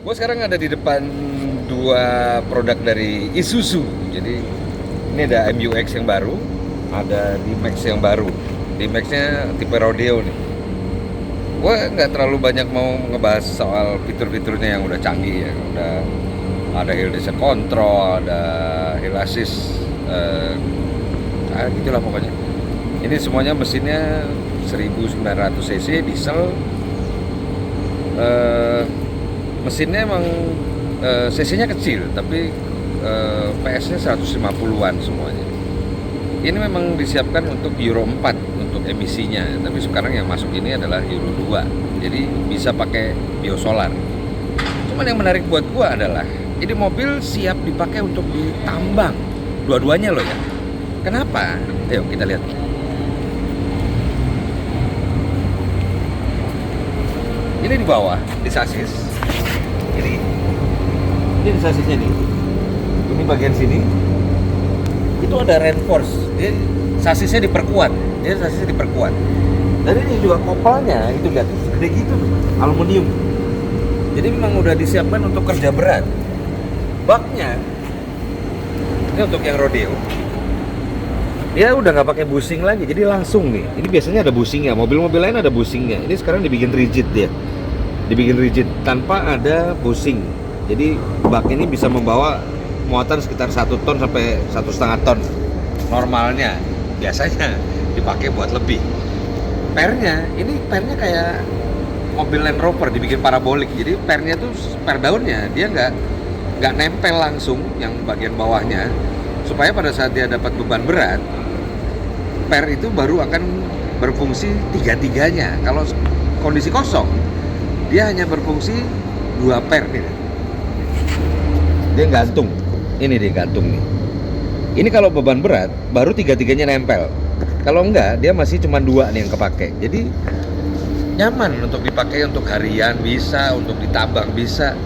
Gue sekarang ada di depan dua produk dari Isuzu. Jadi ini ada MU-X yang baru, ada D-Max yang baru. D-Max-nya tipe rodeo nih. Gue nggak terlalu banyak mau ngebahas soal fitur-fiturnya yang udah canggih ya. Udah ada hill descent control, ada hill assist, gitulah pokoknya. Ini semuanya mesinnya 1900 cc diesel. Mesinnya emang cc-nya kecil, tapi PS-nya 150-an semuanya. Ini memang disiapkan untuk Euro 4 untuk emisinya, tapi sekarang yang masuk ini adalah Euro 2. Jadi bisa pakai biosolar. Cuman yang menarik buat gua adalah ini mobil siap dipakai untuk ditambang. Dua-duanya loh ya. Kenapa? Ayo kita lihat. Ini di bawah, di sasis. Ini di sasisnya nih. Ini bagian sini. Itu ada reinforce. Jadi sasisnya diperkuat. Dan ini juga kopelnya, itu lihat, gede gitu, aluminium. Jadi memang udah disiapkan untuk kerja berat. Baknya ini untuk yang rodeo. Dia udah nggak pakai busing lagi, jadi langsung nih. Ini biasanya ada busingnya, mobil-mobil lain ada busingnya. Ini sekarang dibikin rigid dia. Dibikin rigid tanpa ada busing. Jadi bak ini bisa membawa muatan sekitar 1 ton sampai 1,5 ton. Normalnya biasanya dipakai buat lebih. Pernya kayak mobil Land Rover dibikin parabolik. Jadi pernya tuh per daunnya dia nggak nempel langsung yang bagian bawahnya, supaya pada saat dia dapat beban berat, per itu baru akan berfungsi tiga-tiganya. Kalau kondisi kosong, dia hanya berfungsi 2 per gitu. Dia gantung. Ini dia gantung nih. Ini kalau beban berat baru tiga-tiganya nempel. Kalau enggak, dia masih cuma 2 nih yang kepake. Jadi nyaman untuk dipakai untuk harian bisa, untuk ditambang bisa.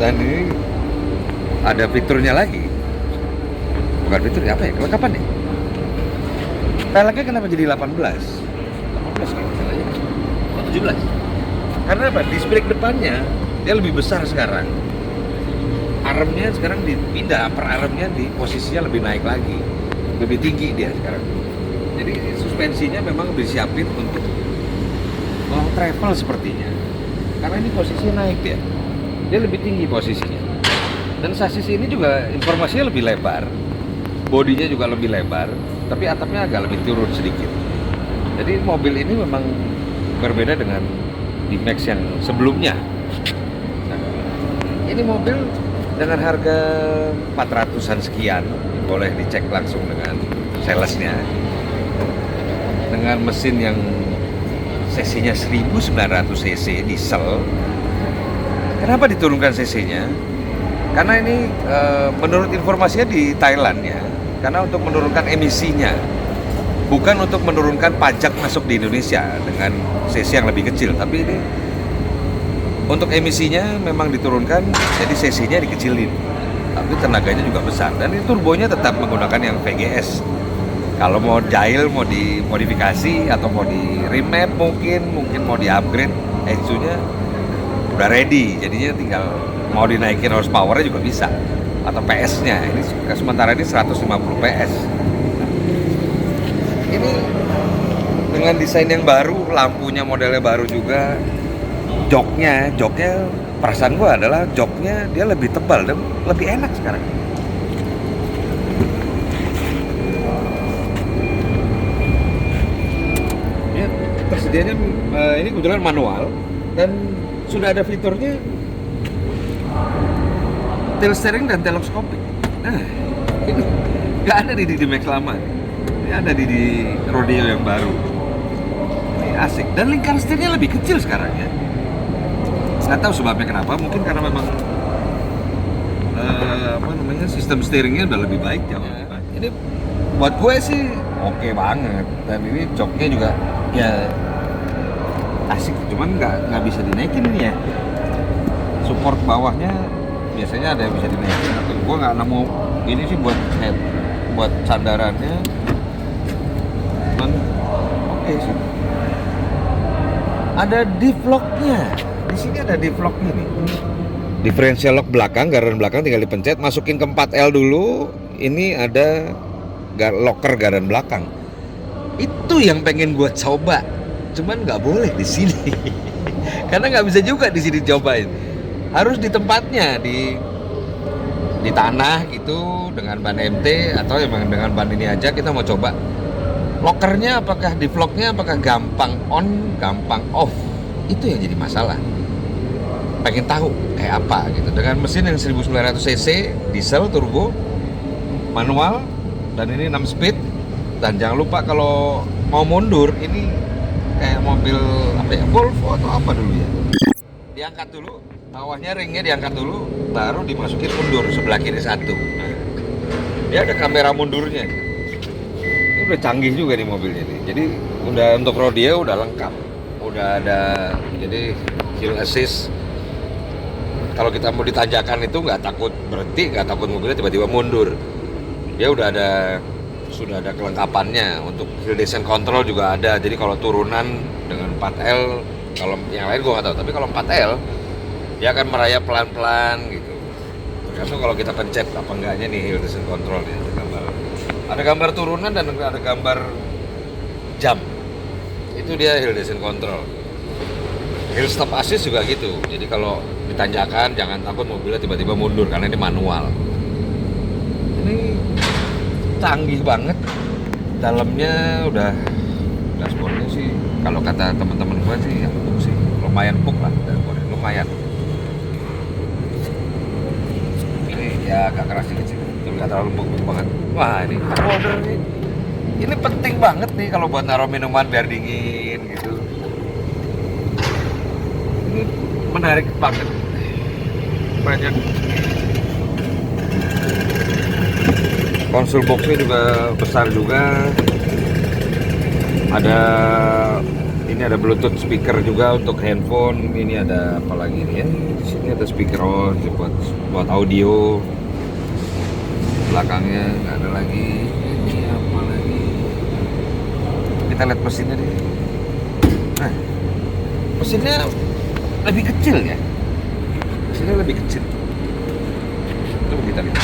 Dan ini ada fiturnya lagi. Bukan fiturnya apa ya? Kelengkapan ya? Peleknya kenapa jadi 18? 18 kan misalnya. Oh, 17. Karena apa? Display depannya dia lebih besar sekarang. Armnya sekarang dipindah, per armnya di posisinya lebih naik lagi, lebih tinggi dia sekarang. Jadi suspensinya memang disiapin untuk long travel sepertinya. Karena ini posisinya naik dia lebih tinggi posisinya. Dan sasis ini juga informasinya lebih lebar, bodinya juga lebih lebar, tapi atapnya agak lebih turun sedikit. Jadi mobil ini memang berbeda dengan D-Max yang sebelumnya. Nah, ini mobil dengan harga 400-an sekian, boleh dicek langsung dengan salesnya. Dengan mesin yang cc-nya 1900 cc diesel. Kenapa diturunkan cc-nya? Karena ini menurut informasinya di Thailand ya, karena untuk menurunkan emisinya, bukan untuk menurunkan pajak masuk di Indonesia dengan cc yang lebih kecil, tapi ini untuk emisinya memang diturunkan, jadi cc-nya dikecilin, tapi tenaganya juga besar. Dan ini turbonya tetap menggunakan yang VGS. Kalau mau jahil, mau dimodifikasi atau mau di remap, mungkin mau di upgrade, ECU-nya udah ready, jadinya tinggal mau dinaikin horsepower-nya juga bisa, atau PS-nya. Ini sementara ini 150 PS. Ini dengan desain yang baru, lampunya modelnya baru juga. Joknya perasaan gua adalah joknya dia lebih tebal dan lebih enak sekarang. Ya, tersedianya ini kebetulan manual dan sudah ada fiturnya tail steering dan teleskopik. Nah, ini nggak ada di D-Max lama. Ini ada di rodeo yang baru. Ini asik. Dan lingkar setirnya lebih kecil sekarang ya. Nggak tahu sebabnya kenapa, mungkin karena memang sistem steeringnya udah lebih baik jauh lebih baik. Ini buat gue sih oke banget, dan ini joknya juga ya asik, cuman nggak bisa dinaikin ini ya. Support bawahnya biasanya ada yang bisa dinaikin, atau gue nggak nemu ini sih buat sandarannya, cuman oke sih. Ada diff lock-nya. Di sini ada diff lock-nya nih. Differential lock belakang, gardan belakang tinggal dipencet, masukin ke 4L dulu. Ini ada locker gardan belakang. Itu yang pengen gue coba, cuman nggak boleh di sini. Karena nggak bisa juga di sini cobain. Harus di tempatnya, di tanah gitu dengan ban MT atau emang dengan ban ini aja kita mau coba. Lockernya apakah di vlognya apakah gampang on, gampang off? Itu yang jadi masalah. Pengen tahu kayak apa gitu dengan mesin yang 1900 cc diesel turbo manual dan ini 6 speed. Dan jangan lupa kalau mau mundur ini kayak mobil apa ya, Volvo atau apa dulu ya, diangkat dulu bawahnya, ringnya diangkat dulu baru dimasukin mundur sebelah kiri satu. Nah, dia ada kamera mundurnya. Ini udah canggih juga nih mobilnya nih. Jadi udah untuk rodeo udah lengkap, udah ada jadi hill assist. Kalau kita mau ditanjakan itu nggak takut berhenti, nggak takut mobilnya tiba-tiba mundur. Dia sudah ada kelengkapannya. Untuk hill descent control juga ada. Jadi kalau turunan dengan 4L, kalau yang lain gue nggak tahu. Tapi kalau 4L dia akan merayap pelan-pelan gitu. Tergantung kalau kita pencet apa enggaknya nih hill descent control ya. Ada gambar turunan dan ada gambar jam. Itu dia hill descent control. Hill stop assist juga gitu. Jadi kalau ditanjakan jangan takut mobilnya tiba-tiba mundur karena ini manual. Ini canggih banget. Dalamnya udah dashboardnya sih kalau kata teman-teman gue sih empuk sih, lumayan empuk lah dashboardnya, lumayan. Ini ya agak keras dikit sih, tapi nggak terlalu empuk banget. Wah ini cup holder nih, ini penting banget nih kalau buat naruh minuman biar dingin gitu. Ini menarik banget, banyak. Konsol boxnya juga besar juga. Ini ada Bluetooth speaker juga untuk handphone. Ini ada apa lagi nih ya? Di sini ada speaker buat audio. Belakangnya nggak ada lagi. Ini apa lagi? Kita lihat mesinnya deh. Nah, mesinnya lebih kecil ya. Mesinnya lebih kecil. Coba kita lihat.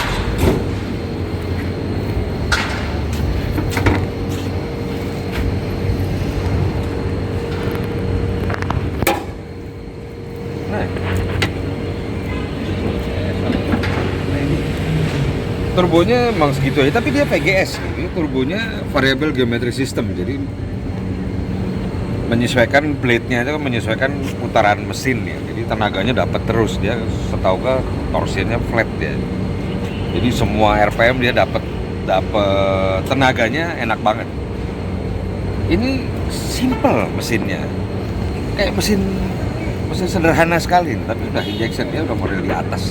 Turbonya emang segitu aja, tapi dia VGS. Ini turbonya variable geometry system, jadi menyesuaikan blade-nya itu menyesuaikan putaran mesin ya. Jadi tenaganya dapat terus, dia setauga torsinya flat ya. Jadi semua RPM dia dapat tenaganya enak banget. Ini simple mesinnya, kayak mesin sederhana sekali, tapi udah injection dia udah model di atas.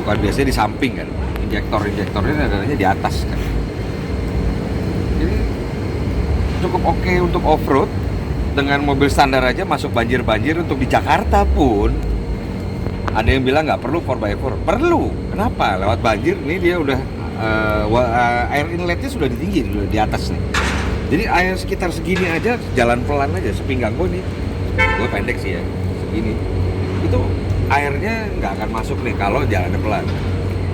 Bukan biasanya di samping kan. Injektornya adanya di atas kan. Jadi cukup oke untuk off-road. Dengan mobil standar aja masuk banjir-banjir. Untuk di Jakarta pun ada yang bilang nggak perlu 4x4. Perlu. Kenapa? Lewat banjir ini dia udah air inletnya sudah tinggi, sudah di atas nih. Jadi air sekitar segini aja jalan pelan aja, sepinggang gue nih. Gue pendek sih ya, segini. Itu airnya nggak akan masuk nih kalau jalannya pelan.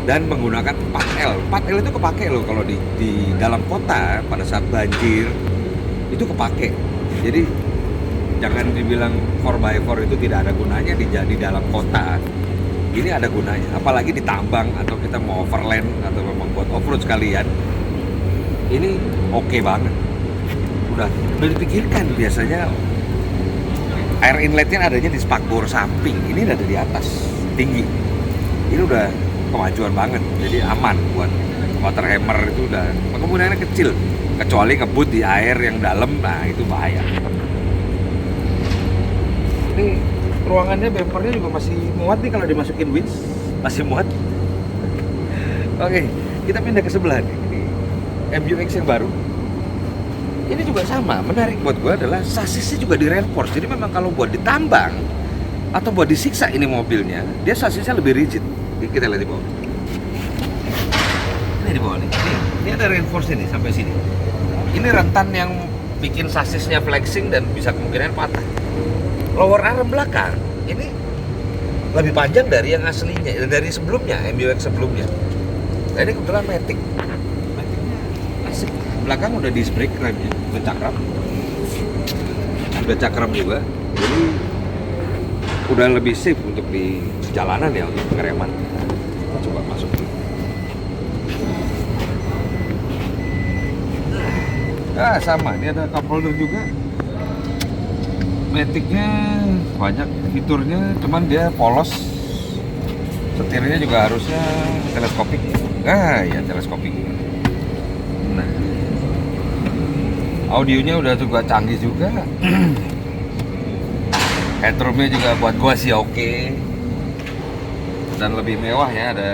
Dan menggunakan 4L. 4L itu kepake loh kalau di dalam kota pada saat banjir itu kepake. Jadi jangan dibilang 4x4 itu tidak ada gunanya di dalam kota. Ini ada gunanya, apalagi di tambang atau kita mau overland atau memang buat off-road sekalian. Ini oke banget. Udah dipikirkan biasanya air inletnya adanya di spakbor samping. Ini ada di atas, tinggi. Ini udah kemajuan banget, jadi aman buat water hammer. Itu udah kemudiannya kecil, kecuali ngebut di air yang dalam, nah itu bahaya. Ini ruangannya bempernya juga masih muat nih kalau dimasukin winch, masih muat. Oke, kita pindah ke sebelah nih. Ini MU-X yang baru. Ini juga sama, menarik buat gue adalah sasisnya juga di reinforce. Jadi memang kalau buat ditambang atau buat disiksa ini mobilnya, dia sasisnya lebih rigid. Kita lihat di bawah. Ini di bawah nih. Ini ada reinforce nih sampai sini. Ini rentan yang bikin sasisnya flexing dan bisa kemungkinan patah. Lower arm belakang ini lebih panjang dari yang aslinya, dari sebelumnya, MBUX sebelumnya. Nah ini kebetulan Matic. Maticnya asik. Belakang udah disc brake remnya, udah cakram juga. Jadi udah lebih safe untuk di jalanan ya, untuk pengereman. Kita coba masuk dulu. Ah sama, ini ada cup holder juga. Matic-nya banyak fiturnya, cuman dia polos. Setirnya juga harusnya teleskopik. Ah ya teleskopik. Nah, audionya udah juga canggih juga. Headroomnya juga buat gua sih oke. Dan lebih mewah ya, ada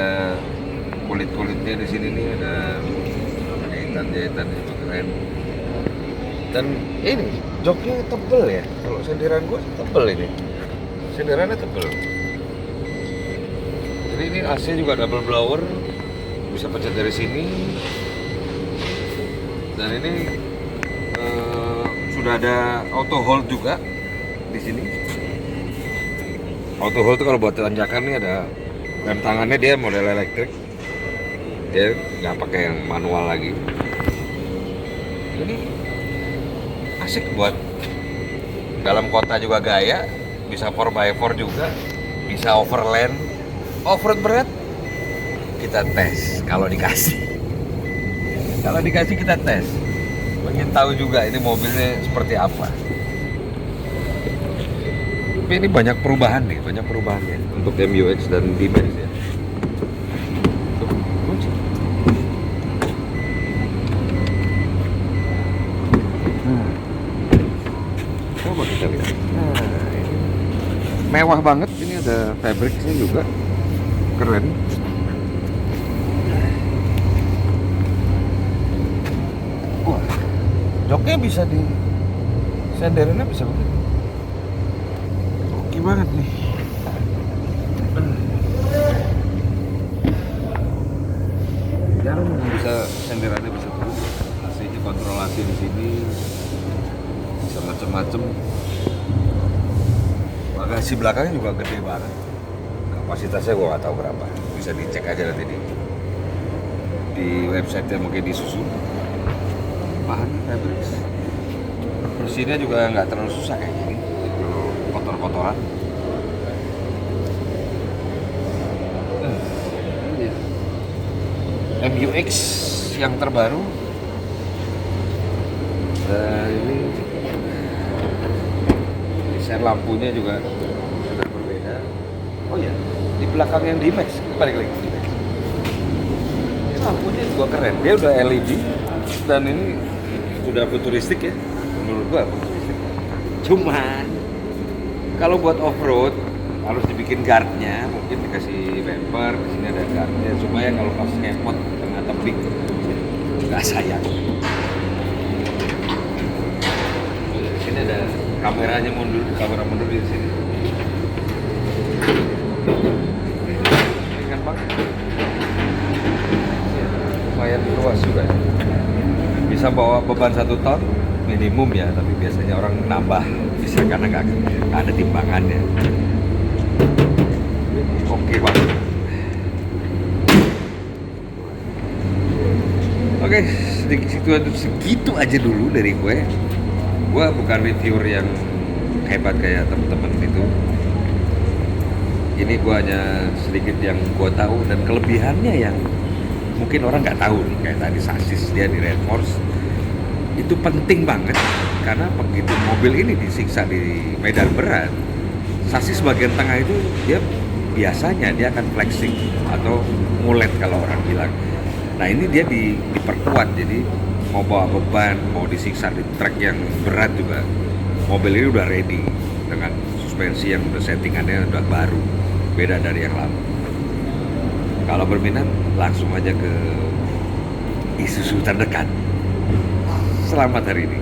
kulit-kulitnya di sini nih, ada jahitan-jahitan yang keren. Dan ini joknya tebel ya. Kalau senderan gua tebel ini. Senderannya tebel. Jadi ini AC juga double blower, bisa pencet dari sini. Dan ini sudah ada auto hold juga di sini. Auto hold itu kalau buat tanjakan nih ada rem tangannya, dia model elektrik. Dia nggak pakai yang manual lagi. Ini asik buat dalam kota juga gaya, bisa 4x4 juga, bisa overland, off-road berat. Kita tes kalau dikasih. Kalau dikasih kita tes. Ingin tahu juga ini mobilnya seperti apa. Tapi ini banyak perubahan nih, banyak perubahannya untuk MUX dan D-Max ya. Kunci. Coba kita lihat. Nah, ini mewah banget. Ini ada fabricnya juga, keren. Wah, joknya bisa di senderannya bisa begitu. Oke banget nih. Jarang bisa senderannya bisa terus. AC-nya kontrol AC di sini. Bisa macem-macem. Bagasi belakangnya juga gede banget. Kapasitasnya gua nggak tahu berapa. Bisa dicek aja nanti di website-nya mungkin di Isuzu. Bahan fabrics. Bersihnya juga nggak terlalu susah kayak gini. Kotor-kotoran. MUX yang terbaru. Dan ini desain lampunya juga sudah berbeda. Oh ya, di belakang yang D-Max, balik lagi D-Max. Ini lampunya juga keren. Dia udah LED dan ini udah futuristik ya. Menurut gua futuristik. Cuman kalau buat off-road harus dibikin guardnya, mungkin dikasih bumper, di sini ada guardnya supaya kalau pas ngepot tengah tebing nggak sayang. Di sini ada kameranya mundur, kamera mundur di sini. Ini kan bang, lumayan luas juga. Bisa bawa beban 1 ton minimum ya, tapi biasanya orang nambah bisa karena nggak ada timbangannya. Oke banget. Oke, segitu aja dulu dari gue. Gue bukan reviewer yang hebat kayak temen-temen itu. Ini gue hanya sedikit yang gue tahu dan kelebihannya yang mungkin orang nggak tahu nih, kayak tadi sasis dia di reinforce. Itu penting banget karena begitu mobil ini disiksa di medan berat, sasis bagian tengah itu dia biasanya dia akan flexing atau ngulet kalau orang bilang. Nah ini dia diperkuat, jadi mau bawa beban, mau disiksa di trek yang berat juga, mobil ini udah ready dengan suspensi yang udah settingannya udah baru, beda dari yang lama. Kalau berminat langsung aja ke Isuzu terdekat. Selamat hari ini.